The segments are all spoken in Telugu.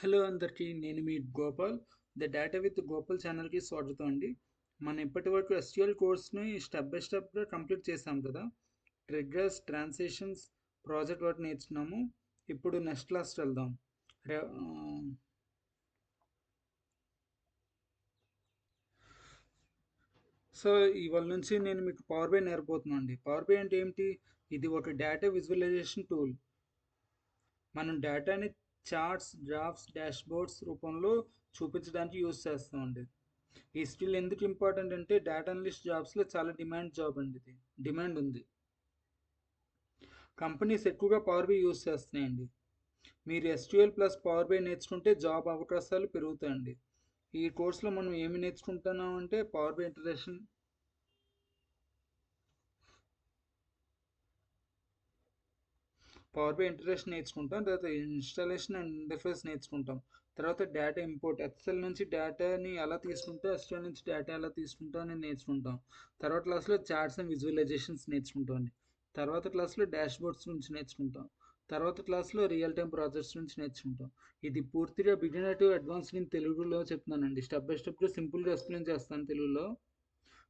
హలో అందరికీ, నేను మీ Gopal. The data with Gopal ఛానల్కి స్వాగతం అండి. మనం ఇప్పటి వరకు ఎస్క్యూఎల్ కోర్స్ని స్టెప్ బై స్టెప్గా కంప్లీట్ చేసాం కదా. ట్రిగ్గర్స్, ట్రాన్సాక్షన్స్, ప్రాజెక్ట్ వర్క్ నేర్చుకున్నాము. ఇప్పుడు నెక్స్ట్ క్లాస్కి వెళ్దాం. రే- ఆ, సో ఇవాళ నుంచి నేను మీకు పవర్ బై నేర్పోతున్నాను అండి. పవర్ బై అంటే ఏమిటి? ఇది ఒక డేటా విజువలైజేషన్ టూల్. మనం డేటాని చార్ట్స్, గ్రాఫ్స్, డాష్బోర్డ్స్ రూపంలో చూపించడానికి యూజ్ చేస్తామండి. ఈ స్కిల్ ఎందుకు ఇంపార్టెంట్ అంటే డేటా అనలిస్ట్ జాబ్స్లో చాలా డిమాండ్ జాబ్ అండి. ఇది డిమాండ్ ఉంది. కంపెనీస్ ఎక్కువగా పవర్ బై యూజ్ చేస్తున్నాయండి. మీరు ఎస్క్యూఎల్ ప్లస్ పవర్ బై నేర్చుకుంటే జాబ్ అవకాశాలు పెరుగుతాయండి. ఈ కోర్సులో మనం ఏమి నేర్చుకుంటున్నాం అంటే పవర్ బై ఇంటర్ఫేస్ నేర్చుకుంటాం. తర్వాత ఇన్స్టాలేషన్ అండ్ ఇంటర్ఫేస్ నేర్చుకుంటాం. తర్వాత డేటా ఇంపోర్ట్, ఎక్సెల్ నుంచి డేటాని ఎలా తీసుకుంటా, ఎస్క్యూఎల్ నుంచి డేటా ఎలా తీసుకుంటా అని నేర్చుకుంటాం. తర్వాత క్లాస్లో చార్ట్స్ అండ్ విజువలైజేషన్స్ నేర్చుకుంటాం అండి. తర్వాత క్లాస్లో డాష్బోర్డ్స్ నుంచి నేర్చుకుంటాం. తర్వాత క్లాస్లో రియల్ టైం ప్రాజెక్ట్స్ నుంచి నేర్చుకుంటాం. ఇది పూర్తిగా బిగినర్ టు అడ్వాన్స్ నేను తెలుగులో చెప్తున్నానండి. స్టెప్ బై స్టెప్గా సింపుల్గా ఎక్స్ప్లెయిన్ చేస్తాను తెలుగులో.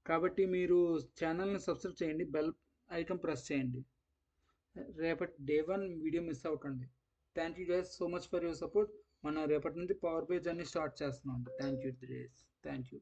కాబట్టి మీరు ఛానల్ని సబ్స్క్రైబ్ చేయండి, బెల్ ఐకాన్ ప్రెస్ చేయండి. రేపటి డే 1 వీడియో మిస్ అవ్వకండి. Thank you guys so much for your support. మనం రేపటి నుంచి పవర్ పేజ్ అన్ని స్టార్ట్ చేస్తున్నాం. Thank you.